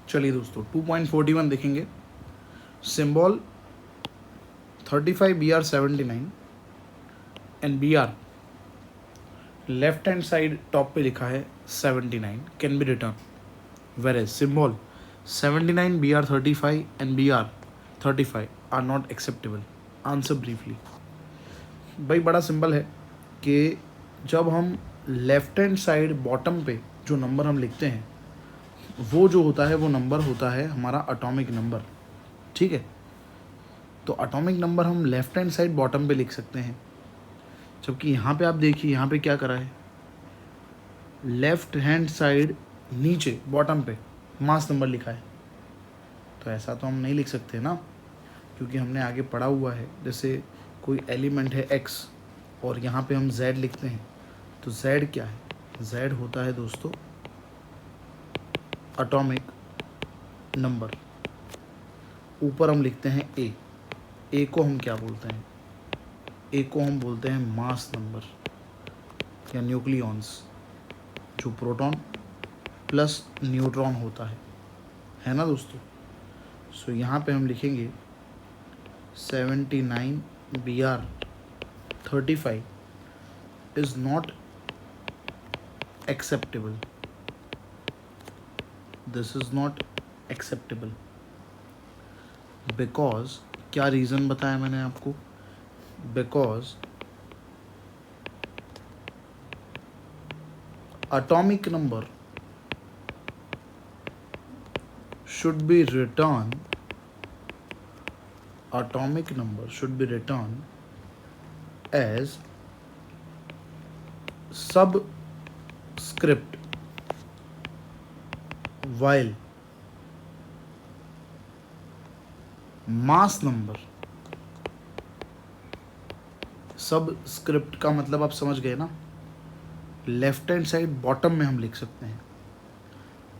चलिए दोस्तों 2.41 देखेंगे। Symbol 35 Br79 and Br left hand side top पे लिखा है 79 can be written, where as symbol 79 Br35 and Br35 are not acceptable. Answer briefly. भाई बड़ा सिंबल है कि जब हम लेफ्ट हैंड साइड बॉटम पे जो नंबर हम लिखते हैं वो जो होता है वो नंबर होता है हमारा एटॉमिक नंबर। ठीक है, तो एटॉमिक नंबर हम लेफ्ट हैंड साइड बॉटम पे लिख सकते हैं, जबकि यहाँ पे आप देखिए यहाँ पे क्या करा है, लेफ्ट हैंड साइड नीचे बॉटम पे मास नंबर लिखा है। तो ऐसा तो हम नहीं लिख सकते ना, क्योंकि हमने आगे पढ़ा हुआ है जैसे कोई एलिमेंट है x और यहाँ पे हम z लिखते हैं, तो z क्या है, z होता है दोस्तों एटॉमिक नंबर। ऊपर हम लिखते हैं a को हम क्या बोलते हैं, a को हम बोलते हैं मास नंबर या न्यूक्लियॉन्स, जो प्रोटॉन प्लस न्यूट्रॉन होता है ना दोस्तों। सो यहाँ पे हम लिखेंगे 79 Br35 is not acceptable. This is not acceptable because क्या रीज़न बताया मैंने आपको, because atomic number should be written, atomic number should be written as subscript, while mass number, subscript का मतलब आप समझ गए ना, लेफ्ट हैंड साइड बॉटम में हम लिख सकते हैं,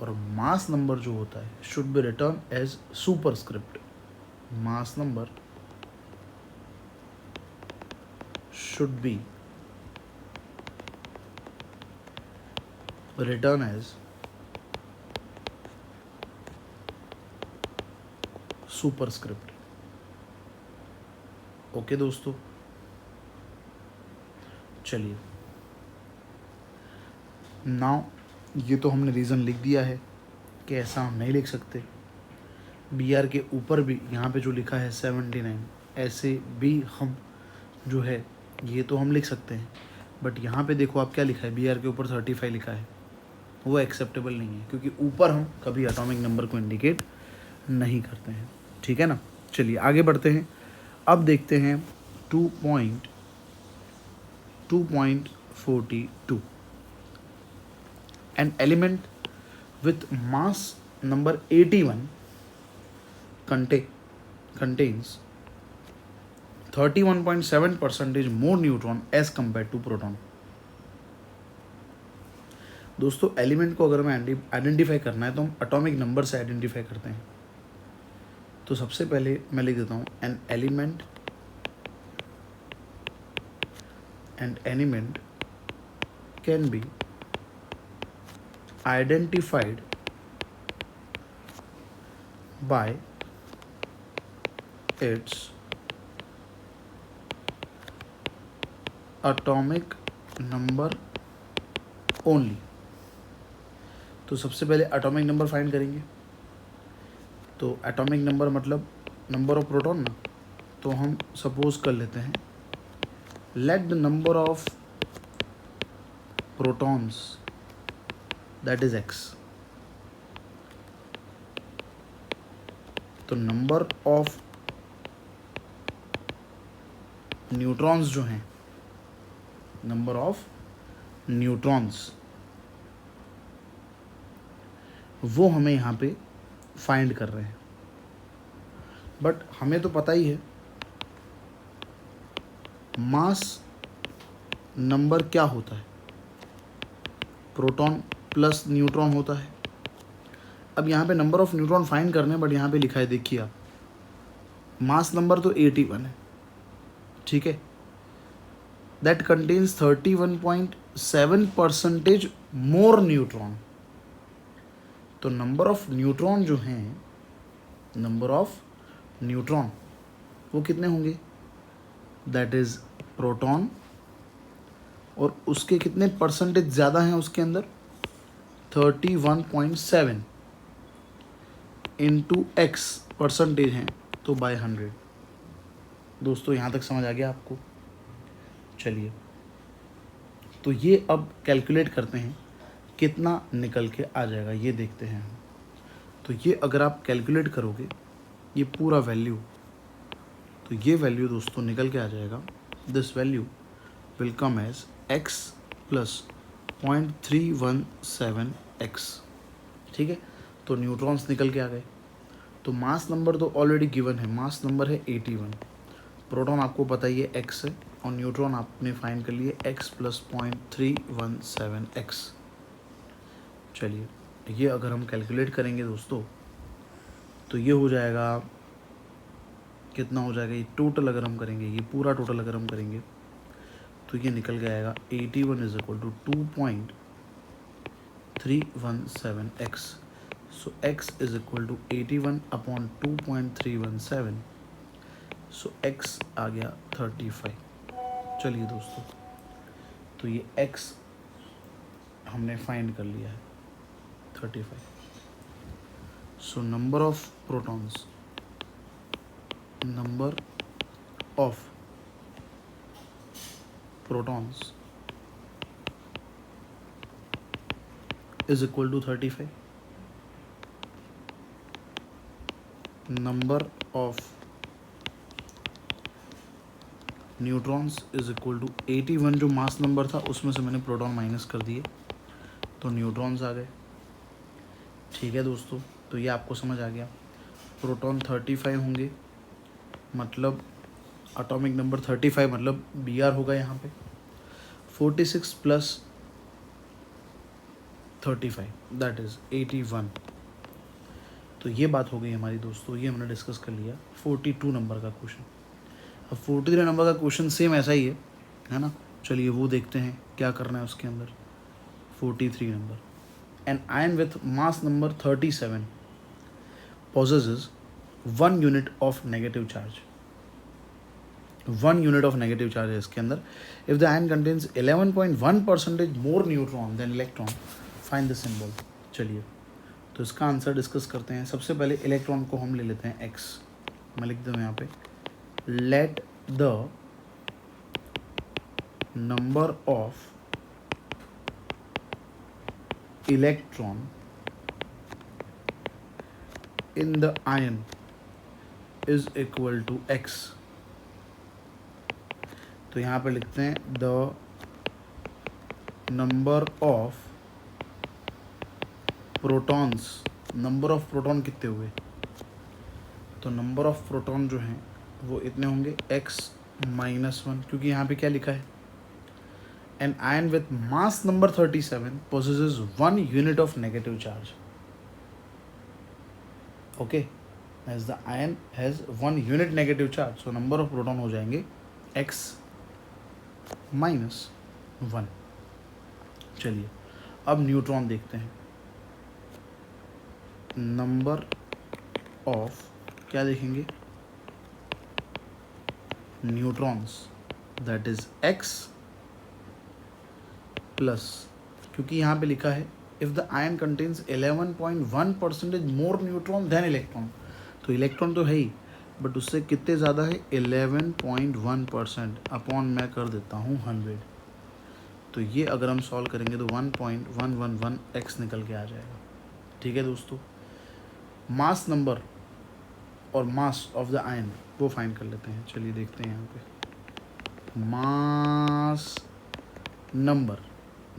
और मास नंबर जो होता है should be written as superscript. Mass number should be written as superscript. Okay दोस्तों, चलिए नाउ ये तो हमने रीज़न लिख दिया है कि ऐसा हम नहीं लिख सकते। बी आर के ऊपर भी यहाँ पे जो लिखा है 79, ऐसे भी हम जो है ये तो हम लिख सकते हैं, बट यहाँ पे देखो आप क्या लिखा है, बी आर के ऊपर 35 लिखा है, वो एक्सेप्टेबल नहीं है, क्योंकि ऊपर हम कभी एटॉमिक नंबर को इंडिकेट नहीं करते हैं। ठीक है ना, चलिए आगे बढ़ते हैं। अब देखते हैं 2.42 an element with mass number 81 contains 31.7% more neutron as compared to proton। दोस्तों एलिमेंट को अगर हमें आइडेंटिफाई करना है तो हम एटॉमिक नंबर से आइडेंटिफाई करते हैं। तो सबसे पहले मैं लिख देता हूँ an element can be identified by its atomic number only। तो सबसे पहले एटॉमिक नंबर फाइंड करेंगे, तो एटॉमिक नंबर मतलब नंबर ऑफ प्रोटॉन ना, तो हम सपोज कर लेते हैं late the number of protons that is x। तो नंबर ऑफ न्यूट्रॉन्स जो हैं, नंबर ऑफ न्यूट्रॉन्स वो हमें यहाँ पे फाइंड कर रहे हैं, बट हमें तो पता ही है मास नंबर क्या होता है, प्रोटॉन प्लस न्यूट्रॉन होता है। अब यहाँ पे नंबर ऑफ न्यूट्रॉन फाइंड करने, बट यहाँ पे लिखा है देखिए आप, मास नंबर तो 81 है, ठीक है, दैट कंटेन्स 31.7% मोर न्यूट्रॉन। तो नंबर ऑफ न्यूट्रॉन जो हैं, नंबर ऑफ न्यूट्रॉन वो कितने होंगे, दैट इज प्रोटॉन, और उसके कितने परसेंटेज ज़्यादा हैं उसके अंदर, 31.7 इंटू एक्स परसेंटेज हैं, तो बाय 100। दोस्तों यहाँ तक समझ आ गया आपको? चलिए, तो ये अब कैलकुलेट करते हैं कितना निकल के आ जाएगा, ये देखते हैं हम। तो ये अगर आप कैलकुलेट करोगे ये पूरा वैल्यू, तो ये वैल्यू दोस्तों निकल के आ जाएगा, this value will come as x plus 0.317 x। ठीक है, तो न्यूट्रॉन्स निकल के आ गए। तो मास नंबर तो ऑलरेडी गिवन है, मास नंबर है 81, प्रोटॉन आपको पता ही है x है, और न्यूट्रॉन आपने फाइंड कर लिए x प्लस 0.317 x। चलिए, ये अगर हम कैलकुलेट करेंगे दोस्तों तो ये हो जाएगा, कितना हो जाएगा, ये टोटल अगर हम करेंगे, ये पूरा टोटल अगर हम करेंगे तो ये निकल के आएगा 81 is equal to 2.317 x। So x is equal to 81 upon 2.317, so x आ गया 35। चलिए दोस्तों, तो ये x हमने फाइंड कर लिया है 35। So number of protons, number of protons is equal to 35. Number of neutrons is equal to 81, जो मास नंबर था उसमें से मैंने प्रोटॉन माइनस कर दिए तो न्यूट्रॉन्स आ गए। ठीक है दोस्तों, तो ये आपको समझ आ गया। प्रोटॉन 35 होंगे, मतलब एटॉमिक नंबर 35, मतलब Br होगा यहाँ पे 46 प्लस 35 दैट इज़ 81। तो ये बात हो गई हमारी दोस्तों, ये हमने डिस्कस कर लिया 42 नंबर का क्वेश्चन। अब 43 नंबर का क्वेश्चन सेम ऐसा ही है ना। चलिए वो देखते हैं क्या करना है उसके अंदर। 43 number, an ion with mass number 37 possesses 1 unit of negative charge। 1 unit of negative charge है इसके अंदर। if the ion contains 11.1% more neutron than electron, find the symbol। चलिए, तो इसका आंसर डिस्कस करते हैं। सबसे पहले इलेक्ट्रॉन को हम ले लेते हैं x, मैं लिख दूँ यहाँ पे, let the number of electron in the ion is equal to x। तो यहाँ पे लिखते हैं the number of protons. Number of proton कितने हुए, तो नंबर ऑफ प्रोटॉन जो हैं वो इतने होंगे x -1, क्योंकि यहाँ पे क्या लिखा है, an ion with mass number 37 possesses 1 unit of negative charge। Okay, as the ion has 1 unit negative charge, so number of proton हो जाएंगे x -1। चलिए, अब न्यूट्रॉन देखते हैं। नंबर ऑफ, क्या देखेंगे, neutrons, that is x plus, क्योंकि यहाँ पे लिखा है if the ion contains 11.1% more neutron than electron, तो इलेक्ट्रॉन तो है ही, बट उससे कितने ज़्यादा है, 11.1%, अपॉन मैं कर देता हूँ 100। तो ये अगर हम सॉल्व करेंगे तो 1.111 x निकल के आ जाएगा। ठीक है दोस्तों, मास नंबर और मास ऑफ द आयन वो फाइंड कर लेते हैं। चलिए देखते हैं यहाँ पे,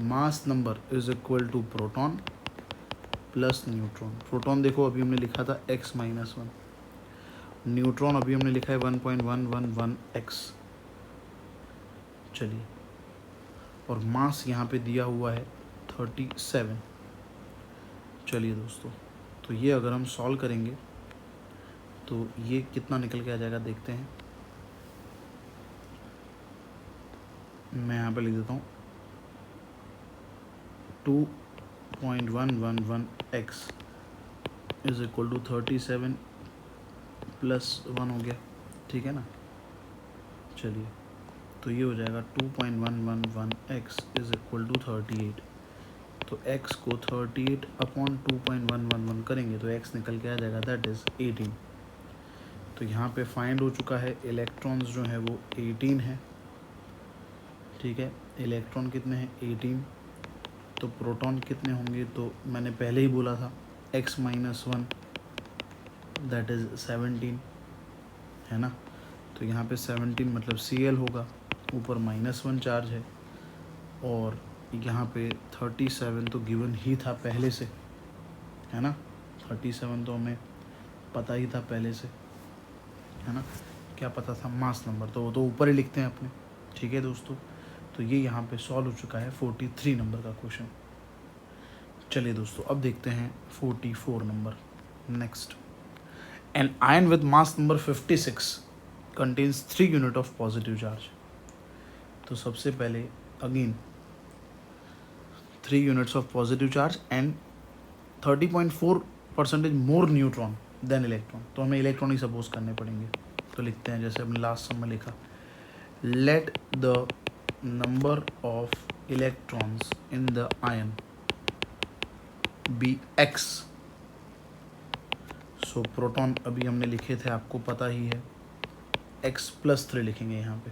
mass number is equal to proton plus neutron. Proton देखो अभी हमने लिखा था x -1, न्यूट्रॉन अभी हमने लिखा है 1.111 x। चलिए, और मास यहाँ पे दिया हुआ है 37। चलिए दोस्तों, तो ये अगर हम सॉल्व करेंगे तो ये कितना निकल के आ जाएगा देखते हैं। मैं यहाँ पे लिख देता हूँ 2.111 x is equal to 37 plus 1 हो गया, ठीक है ना। चलिए, तो ये हो जाएगा 2.111x इज इक्वल टू 38। तो x को 38 अपॉन 2.111 करेंगे तो x निकल के आ जाएगा, दैट इज़ 18। तो यहाँ पे फाइंड हो चुका है इलेक्ट्रॉन्स जो है वो 18 है, ठीक है। इलेक्ट्रॉन कितने हैं, 18। तो प्रोटॉन कितने होंगे, तो मैंने पहले ही बोला था x माइनस 1 दैट इज़ 17, है ना। तो यहाँ पे 17 मतलब Cl होगा, ऊपर -1 चार्ज है, और यहाँ पे 37 तो गिवन ही था पहले से, है ना। 37 तो हमें पता ही था पहले से, है ना। क्या पता था, मास नंबर, तो वो तो ऊपर ही लिखते हैं अपने, ठीक है दोस्तों। तो ये यहाँ पे सॉल्व हो चुका है 43 नंबर का क्वेश्चन। चलिए दोस्तों, अब देखते हैं 44 number. Next, an ion with mass number 56 contains 3 unit of positive charge. तो सबसे पहले again 3 units of positive charge and 30.4% more neutron than electron. तो हमें इलेक्ट्रॉन ही सपोज करने पड़ेंगे। तो लिखते हैं जैसे हमने लास्ट सम में लिखा, let the number of electrons in the ion be x। So proton अभी हमने लिखे थे, आपको पता ही है, x+3 लिखेंगे यहाँ पे।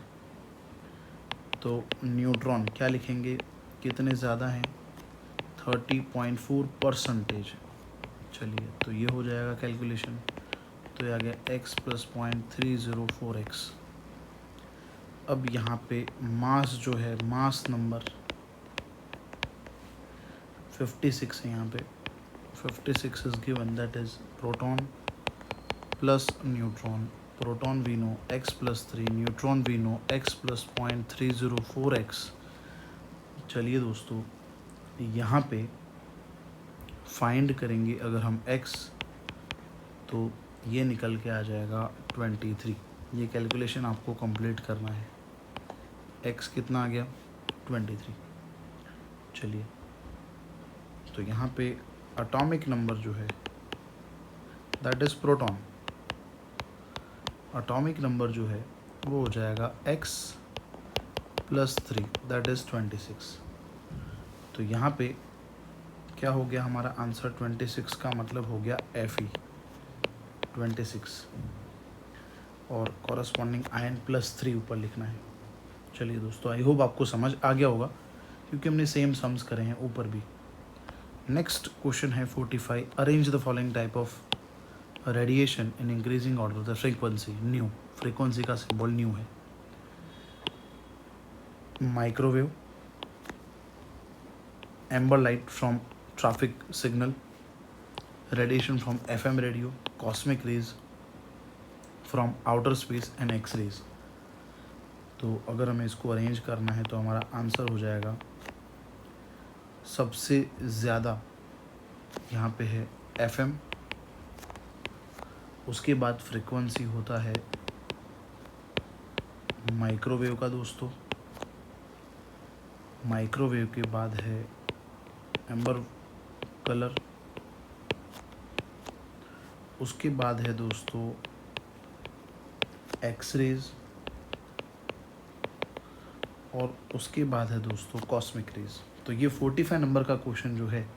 तो न्यूट्रॉन क्या लिखेंगे, कितने ज़्यादा हैं, 30.4%। चलिए, तो ये हो जाएगा कैलकुलेशन। तो ये आ गया x + 0.304x। अब यहाँ पे मास जो है, मास नंबर 56 है, यहाँ पे 56 is given, that is proton plus neutron. Proton we know x+3, neutron we know x + 0.304x। चलिए दोस्तों, यहाँ पे फाइंड करेंगे अगर हम x, तो ये निकल के आ जाएगा 23। ये कैलकुलेशन आपको कंप्लीट करना है। x कितना आ गया, 23। चलिए, तो यहाँ पे एटॉमिक नंबर जो है that is proton, atomic number जो है वो हो जाएगा x + 3 दैट इज़ 26। तो यहाँ पे क्या हो गया, हमारा आंसर 26 का मतलब हो गया Fe 26, और कॉरस्पॉन्डिंग आयन +3 ऊपर लिखना है। चलिए दोस्तों, आई होप आपको समझ आ गया होगा, क्योंकि हमने सेम सम्स करे हैं ऊपर भी। नेक्स्ट क्वेश्चन है 45, arrange the following type of radiation in increasing order the frequency. Nu, frequency का सिंबल न्यू है। Microwave, amber light from traffic signal, radiation from FM radio, cosmic rays from outer space and X rays. तो अगर हमें इसको arrange करना है तो हमारा आंसर हो जाएगा, सबसे ज़्यादा यहाँ पे है FM, उसके बाद फ्रीक्वेंसी होता है माइक्रोवेव का दोस्तों, माइक्रोवेव के बाद है एम्बर कलर, उसके बाद है दोस्तों एक्स रेज, और उसके बाद है दोस्तों कॉस्मिक रेज। तो ये 45 नंबर का क्वेश्चन जो है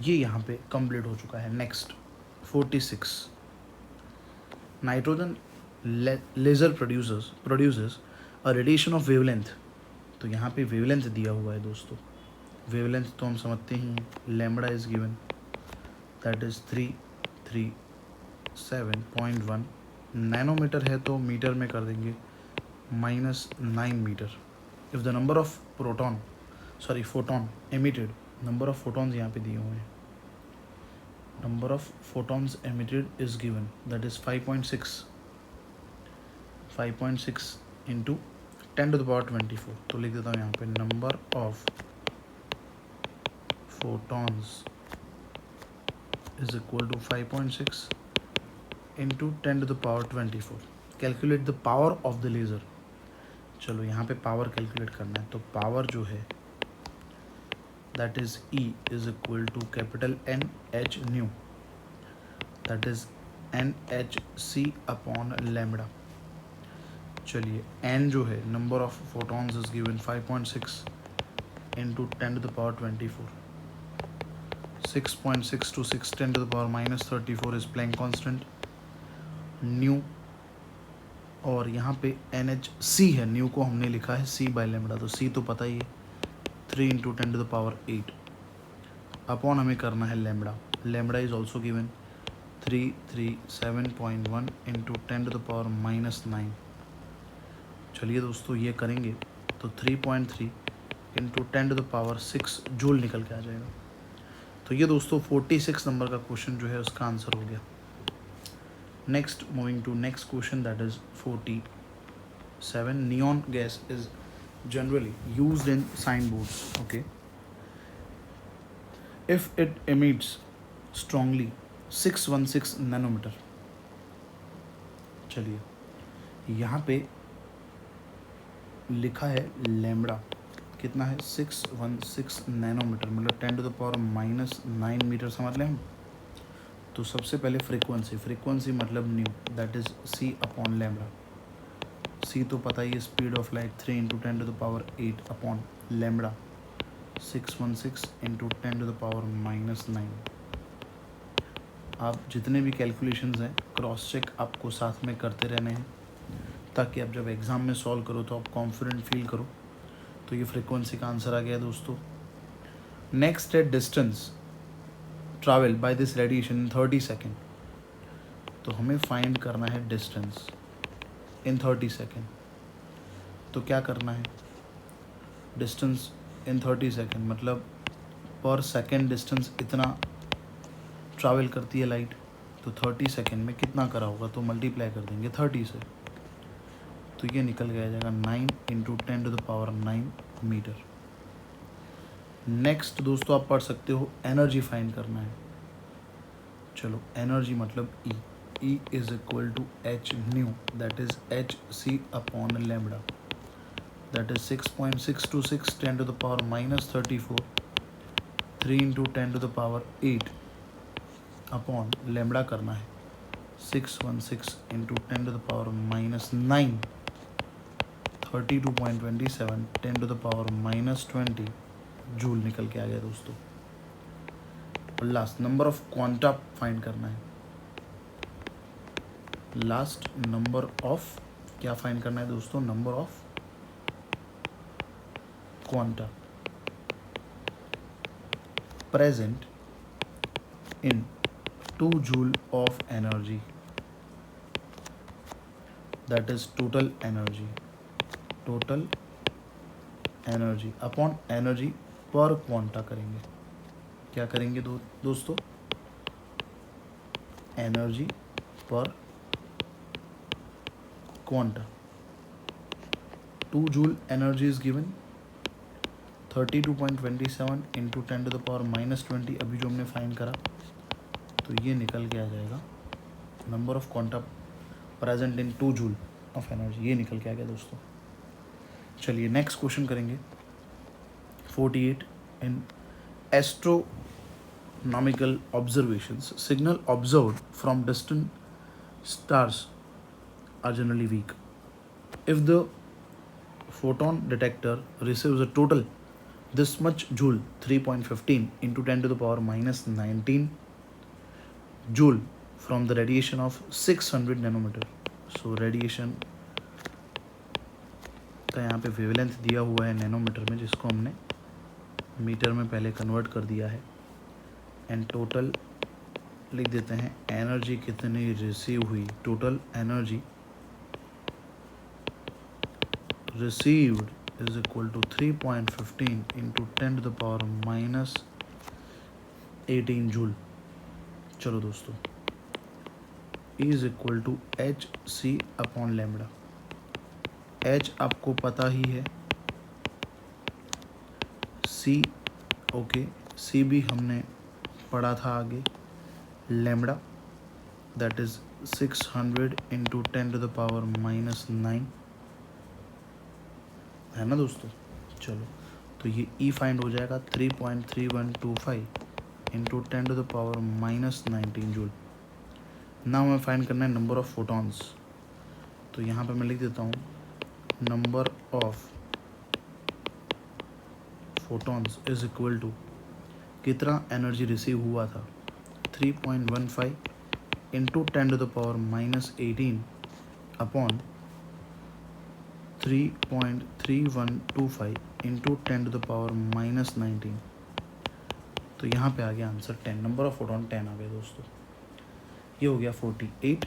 ये यहाँ पे कंप्लीट हो चुका है। Next 46, nitrogen laser produces a radiation of wavelength. तो यहाँ पे वेवलेंथ दिया हुआ है दोस्तों। वेवलेंथ तो हम समझते ही हैं, lambda is given, that is 337.1 nanometre है, तो मीटर में कर देंगे -9 metre. If the number of photon emitted, number of photons यहाँ पे दिए हुए हैं, number of photons emitted is given, that is 5.6 into 10⁻²4। तो लिख देता हूँ यहाँ पे, number of photons is equal to 5.6 into 10⁻²4। Calculate the power of the laser. चलो, यहाँ पे पावर कैलकुलेट करना है, तो पावर जो है that is E is equal to capital N H nu. That is NhC upon lambda. चलिए n जो है number of photons is given 5.6 into 10⁻²4, 6.6 to 6 10⁻³ इज प्लैंक कांस्टेंट न्यू, और यहाँ पे NhC है, न्यू को हमने लिखा है C बाय लैम्बडा, तो C तो पता ही है 3 इंटू 10⁸ अपॉन हमें करना है lambda. Lambda is also given 337.1 into 10⁻⁻9। चलिए दोस्तों ये करेंगे तो 3.3 इंटू 10⁻6 जूल निकल के आ जाएगा। तो ये दोस्तों 46 नंबर का क्वेश्चन जो है उसका आंसर हो गया। Next moving to next question that is 47। Neon gas is generally used in sign boards, okay, if it emits strongly 616 nanometre. चलिए यहाँ पे लिखा है लैम्बडा कितना है 616 नैनोमीटर, मतलब 10⁻⁻9 मीटर समझ लें हम। तो सबसे पहले फ्रीक्वेंसी मतलब new, that is C upon lambda. C तो पता ही है, speed of light 3 into 10⁸ upon lambda 616 into 10⁻⁻9। आप जितने भी कैलकुलेशंस हैं क्रॉस चेक आपको साथ में करते रहने हैं, ताकि आप जब एग्ज़ाम में सॉल्व करो तो आप कॉन्फिडेंट फील करो। तो ये फ्रीक्वेंसी का आंसर आ गया दोस्तों। नेक्स्ट है distance travel by this radiation in 30 second. तो हमें फाइंड करना है डिस्टेंस इन 30 सेकेंड। तो क्या करना है, डिस्टेंस इन 30 सेकेंड मतलब पर सेकेंड डिस्टेंस इतना ट्रैवल करती है लाइट, तो 30 सेकेंड में कितना करा होगा, तो मल्टीप्लाई कर देंगे 30 से, तो ये निकल के आ जाएगा 9 इंटू 10⁻9 मीटर। नेक्स्ट दोस्तों आप पढ़ सकते हो एनर्जी फाइंड करना है। चलो एनर्जी मतलब E is equal to H nu, that is HC upon lambda, that is 6.6 to 6 10⁻⁻34 3 into 10⁸ upon lambda करना है 616 इंटू 10⁻⁻9 32.27 10⁻⁻20 जूल निकल के आ गया दोस्तों। और last number of quanta find करना है। लास्ट नंबर ऑफ क्या फाइंड करना है दोस्तों, number of quanta present in 2 joule of energy, that is total energy upon energy पर क्वांटा करेंगे। क्या करेंगे दोस्तों, एनर्जी पर quanta. 2 joule energy is given 32.27 into 10⁻⁻20 अभी जो हमने फाइंड करा, तो ये निकल के आ जाएगा number of quanta present in 2 joule of energy, ये निकल के आ गया दोस्तों। चलिए नेक्स्ट क्वेश्चन करेंगे 48। In astronomical observations signal observed from distant stars are generally weak if the photon detector receives a total this much joule 3.15 into 10⁻⁻19 joule from the radiation of 600 nanometer. So radiation का यहाँ पे wavelength दिया हुआ है nanometre में, जिसको हमने metre में पहले कन्वर्ट कर दिया है, एंड टोटल लिख देते हैं एनर्जी कितनी रिसीव हुई, total energy received is equal to 3.15 into 10⁻⁻18 joule. चलो दोस्तों is equal to HC upon lambda. H आपको पता ही है, C ओके, C भी हमने पढ़ा था आगे, लैम्बडा दैट इज 600 इंटू 10⁻⁻9 है ना दोस्तों। चलो तो ये E फाइंड हो जाएगा 3.3125 इंटू 10⁻⁻19 जूल। नाउ हमें फाइंड करना है नंबर ऑफ फोटॉन्स। तो यहाँ पे मैं लिख देता हूँ number of photons is equal to कितना एनर्जी रिसीव हुआ था 3.15 इंटू 10⁻⁻18 अपॉन 3.3125 इंटू 10⁻⁻19। तो यहाँ पे आ गया आंसर 10। नंबर ऑफ फोटॉन 10 आ गया दोस्तों। ये हो गया 48।